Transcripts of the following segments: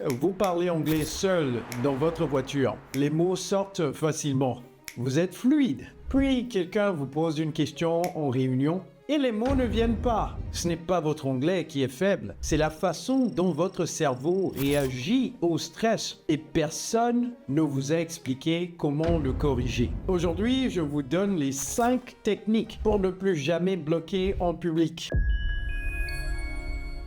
Vous parlez anglais seul dans votre voiture. Les mots sortent facilement. Vous êtes fluide. Puis quelqu'un vous pose une question en réunion et les mots ne viennent pas. Ce n'est pas votre anglais qui est faible, c'est la façon dont votre cerveau réagit au stress et personne ne vous a expliqué comment le corriger. Aujourd'hui, je vous donne les 5 techniques pour ne plus jamais bloquer en public.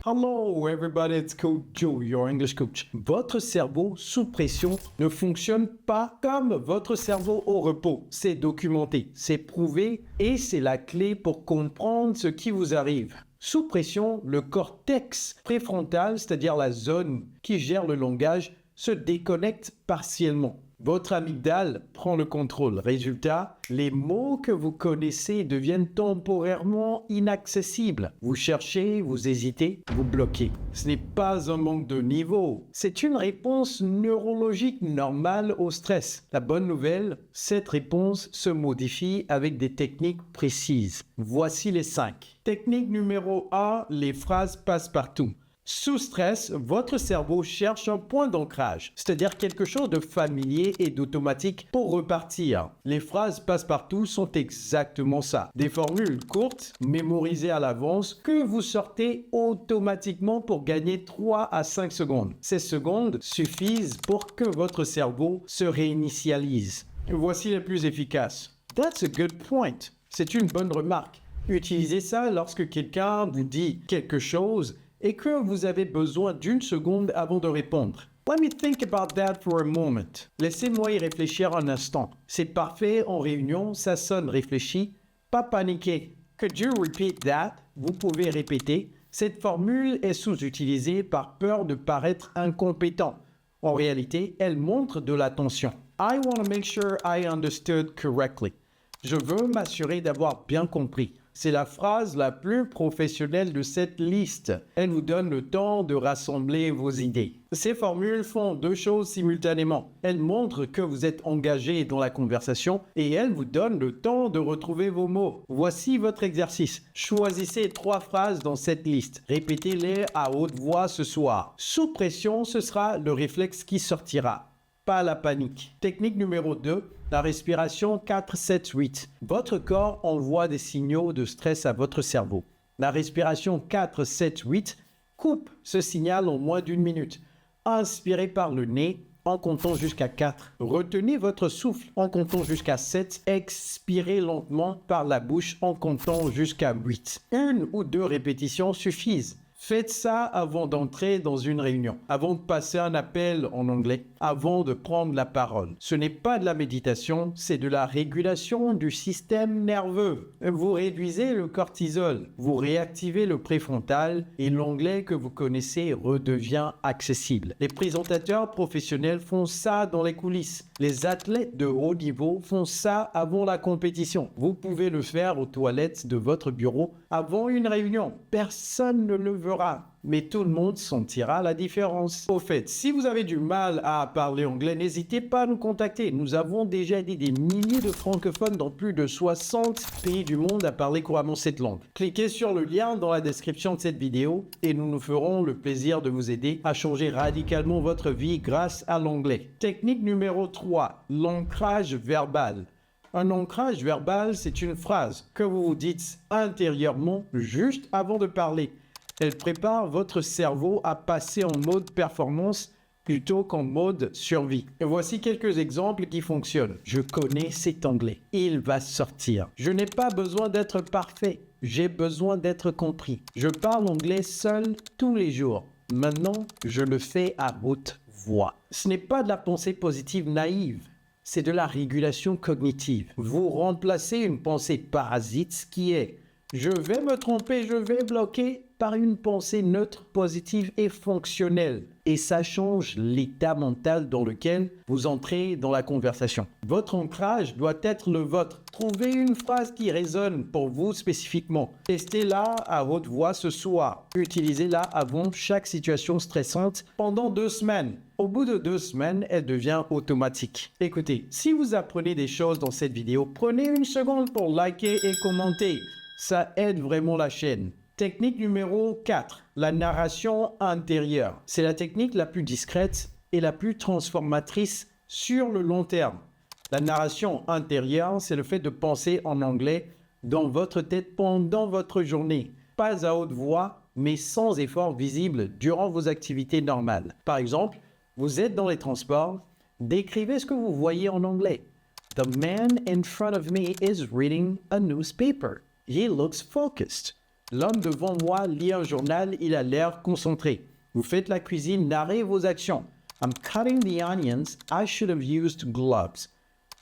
Hello everybody, it's Coach Joe, your English coach. Votre cerveau sous pression ne fonctionne pas comme votre cerveau au repos. C'est documenté, c'est prouvé et c'est la clé pour comprendre ce qui vous arrive. Sous pression, le cortex préfrontal, c'est-à-dire la zone qui gère le langage, se déconnecte partiellement. Votre amygdale prend le contrôle. Résultat, les mots que vous connaissez deviennent temporairement inaccessibles. Vous cherchez, vous hésitez, vous bloquez. Ce n'est pas un manque de niveau, c'est une réponse neurologique normale au stress. La bonne nouvelle, cette réponse se modifie avec des techniques précises. Voici les 5. Technique numéro 1, les phrases passe-partout. Sous stress, votre cerveau cherche un point d'ancrage, c'est-à-dire quelque chose de familier et d'automatique pour repartir. Les phrases passe-partout sont exactement ça. Des formules courtes, mémorisées à l'avance, que vous sortez automatiquement pour gagner 3 à 5 secondes. Ces secondes suffisent pour que votre cerveau se réinitialise. Voici les plus efficaces. That's a good point. C'est une bonne remarque. Utilisez ça lorsque quelqu'un vous dit quelque chose et que vous avez besoin d'une seconde avant de répondre. Let me think about that for a moment. Laissez-moi y réfléchir un instant. C'est parfait en réunion, ça sonne réfléchi, pas paniqué. Could you repeat that? Vous pouvez répéter. Cette formule est sous-utilisée par peur de paraître incompétent. En réalité, elle montre de l'attention. I want to make sure I understood correctly. Je veux m'assurer d'avoir bien compris. C'est la phrase la plus professionnelle de cette liste. Elle vous donne le temps de rassembler vos idées. Ces formules font 2 choses simultanément. Elles montrent que vous êtes engagé dans la conversation et elles vous donnent le temps de retrouver vos mots. Voici votre exercice. Choisissez 3 phrases dans cette liste. Répétez-les à haute voix ce soir. Sous pression, ce sera le réflexe qui sortira. Pas la panique. Technique numéro 2, la respiration 4-7-8. Votre corps envoie des signaux de stress à votre cerveau. La respiration 4-7-8 coupe ce signal en moins d'1 minute. Inspirez par le nez en comptant jusqu'à 4. Retenez votre souffle en comptant jusqu'à 7. Expirez lentement par la bouche en comptant jusqu'à 8. 1 ou 2 répétitions suffisent. Faites ça avant d'entrer dans une réunion, avant de passer un appel en anglais, avant de prendre la parole. Ce n'est pas de la méditation, c'est de la régulation du système nerveux. Vous réduisez le cortisol, vous réactivez le préfrontal et l'anglais que vous connaissez redevient accessible. Les présentateurs professionnels font ça dans les coulisses. Les athlètes de haut niveau font ça avant la compétition. Vous pouvez le faire aux toilettes de votre bureau avant une réunion. Personne ne le verra, mais tout le monde sentira la différence. Au fait, si vous avez du mal à parler anglais, n'hésitez pas à nous contacter. Nous avons déjà aidé des milliers de francophones dans plus de 60 pays du monde à parler couramment cette langue. Cliquez sur le lien dans la description de cette vidéo et nous nous ferons le plaisir de vous aider à changer radicalement votre vie grâce à l'anglais. Technique numéro 3, l'ancrage verbal. Un ancrage verbal, c'est une phrase que vous vous dites intérieurement juste avant de parler. Elle prépare votre cerveau à passer en mode performance plutôt qu'en mode survie. Et voici quelques exemples qui fonctionnent. Je connais cet anglais. Il va sortir. Je n'ai pas besoin d'être parfait. J'ai besoin d'être compris. Je parle anglais seul tous les jours. Maintenant, je le fais à haute voix. Ce n'est pas de la pensée positive naïve. C'est de la régulation cognitive. Vous remplacez une pensée parasite qui est « je vais me tromper, je vais bloquer » par une pensée neutre, positive et fonctionnelle. Et ça change l'état mental dans lequel vous entrez dans la conversation. Votre ancrage doit être le vôtre. Trouvez une phrase qui résonne pour vous spécifiquement. Testez-la à haute voix ce soir. Utilisez-la avant chaque situation stressante pendant 2 semaines. Au bout de 2 semaines, elle devient automatique. Écoutez, si vous apprenez des choses dans cette vidéo, prenez une seconde pour liker et commenter. Ça aide vraiment la chaîne. Technique numéro 4, la narration intérieure. C'est la technique la plus discrète et la plus transformatrice sur le long terme. La narration intérieure, c'est le fait de penser en anglais dans votre tête pendant votre journée. Pas à haute voix, mais sans effort visible durant vos activités normales. Par exemple, vous êtes dans les transports, décrivez ce que vous voyez en anglais. The man in front of me is reading a newspaper. He looks focused. L'homme devant moi lit un journal, il a l'air concentré. Vous faites la cuisine, narrez vos actions. I'm cutting the onions, I should have used gloves.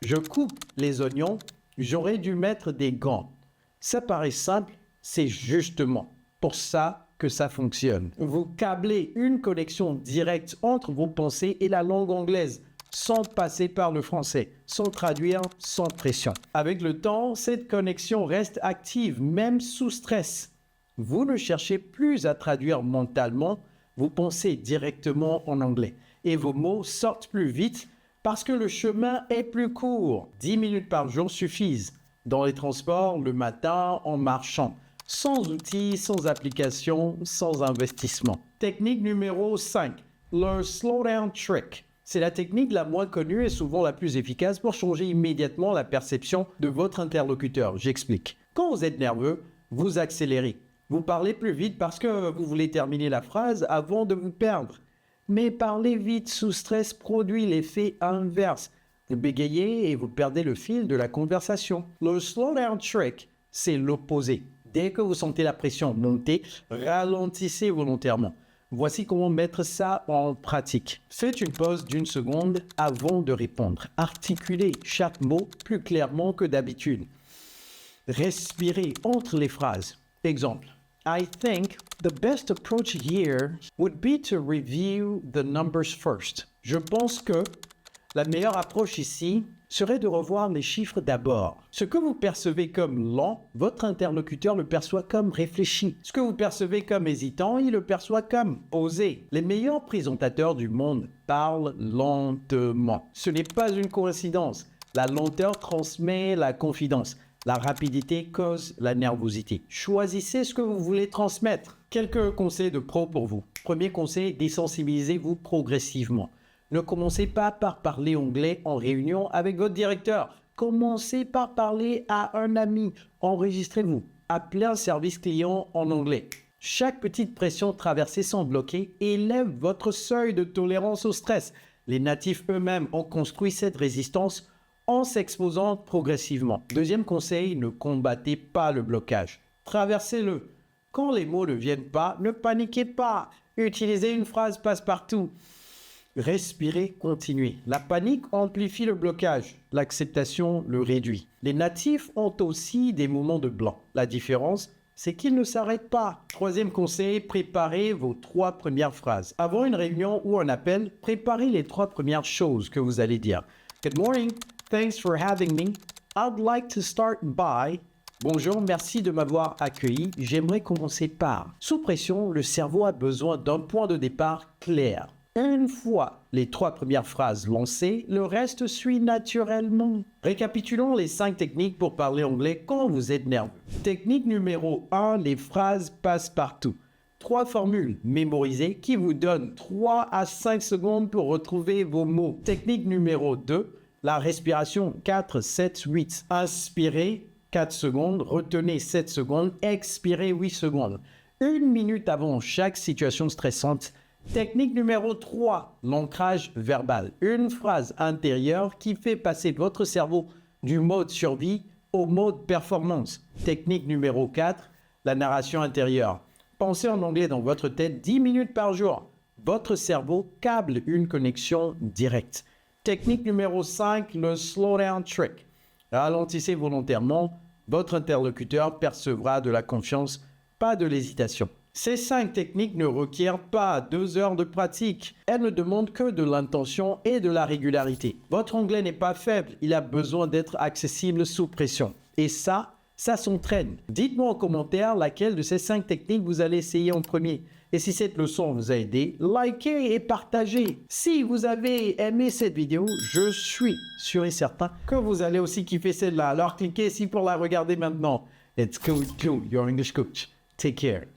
Je coupe les oignons, j'aurais dû mettre des gants. Ça paraît simple, c'est justement pour ça que ça fonctionne. Vous câblez une connexion directe entre vos pensées et la langue anglaise, sans passer par le français, sans traduire, sans pression. Avec le temps, cette connexion reste active, même sous stress. Vous ne cherchez plus à traduire mentalement, vous pensez directement en anglais. Et vos mots sortent plus vite parce que le chemin est plus court. 10 minutes par jour suffisent. Dans les transports, le matin, en marchant. Sans outils, sans application, sans investissement. Technique numéro 5, le slowdown trick. C'est la technique la moins connue et souvent la plus efficace pour changer immédiatement la perception de votre interlocuteur. J'explique. Quand vous êtes nerveux, vous accélérez. Vous parlez plus vite parce que vous voulez terminer la phrase avant de vous perdre. Mais parler vite sous stress produit l'effet inverse. Vous bégayez et vous perdez le fil de la conversation. Le slowdown trick, c'est l'opposé. Dès que vous sentez la pression monter, ralentissez volontairement. Voici comment mettre ça en pratique. Faites une pause d'1 seconde avant de répondre. Articulez chaque mot plus clairement que d'habitude. Respirez entre les phrases. Exemple. I think the best approach here would be to review the numbers first. Je pense que la meilleure approche ici serait de revoir les chiffres d'abord. Ce que vous percevez comme lent, votre interlocuteur le perçoit comme réfléchi. Ce que vous percevez comme hésitant, il le perçoit comme posé. Les meilleurs présentateurs du monde parlent lentement. Ce n'est pas une coïncidence. La lenteur transmet la confidence. La rapidité cause la nervosité. Choisissez ce que vous voulez transmettre. Quelques conseils de pro pour vous. Premier conseil, désensibilisez-vous progressivement. Ne commencez pas par parler anglais en réunion avec votre directeur. Commencez par parler à un ami. Enregistrez-vous. Appelez un service client en anglais. Chaque petite pression traversée sans bloquer élève votre seuil de tolérance au stress. Les natifs eux-mêmes ont construit cette résistance en s'exposant progressivement. Deuxième conseil, ne combattez pas le blocage. Traversez-le. Quand les mots ne viennent pas, ne paniquez pas. Utilisez une phrase passe-partout. Respirez, continuez. La panique amplifie le blocage. L'acceptation le réduit. Les natifs ont aussi des moments de blanc. La différence, c'est qu'ils ne s'arrêtent pas. Troisième conseil, préparez vos 3 premières phrases. Avant une réunion ou un appel, préparez les 3 premières choses que vous allez dire. Good morning. Thanks for having me. I'd like to start by... Bonjour, merci de m'avoir accueilli. J'aimerais commencer par... Sous pression, le cerveau a besoin d'un point de départ clair. Une fois les 3 premières phrases lancées, le reste suit naturellement. Récapitulons les 5 techniques pour parler anglais quand vous êtes nerveux. Technique numéro 1, les phrases passe-partout. 3 formules mémorisées qui vous donnent 3 à 5 secondes pour retrouver vos mots. Technique numéro 2, la respiration 4, 7, 8. Inspirez 4 secondes, retenez 7 secondes, expirez 8 secondes. 1 minute avant chaque situation stressante. Technique numéro 3, l'ancrage verbal. Une phrase intérieure qui fait passer votre cerveau du mode survie au mode performance. Technique numéro 4, la narration intérieure. Pensez en anglais dans votre tête 10 minutes par jour. Votre cerveau câble une connexion directe. Technique numéro 5, le slowdown trick. Ralentissez volontairement, votre interlocuteur percevra de la confiance, pas de l'hésitation. Ces 5 techniques ne requièrent pas 2 heures de pratique. Elles ne demandent que de l'intention et de la régularité. Votre anglais n'est pas faible, il a besoin d'être accessible sous pression. Et ça s'entraîne. Dites-moi en commentaire laquelle de ces 5 techniques vous allez essayer en premier. Et si cette leçon vous a aidé, likez et partagez. Si vous avez aimé cette vidéo, je suis sûr et certain que vous allez aussi kiffer celle-là. Alors cliquez ici pour la regarder maintenant. Let's go to your English coach. Take care.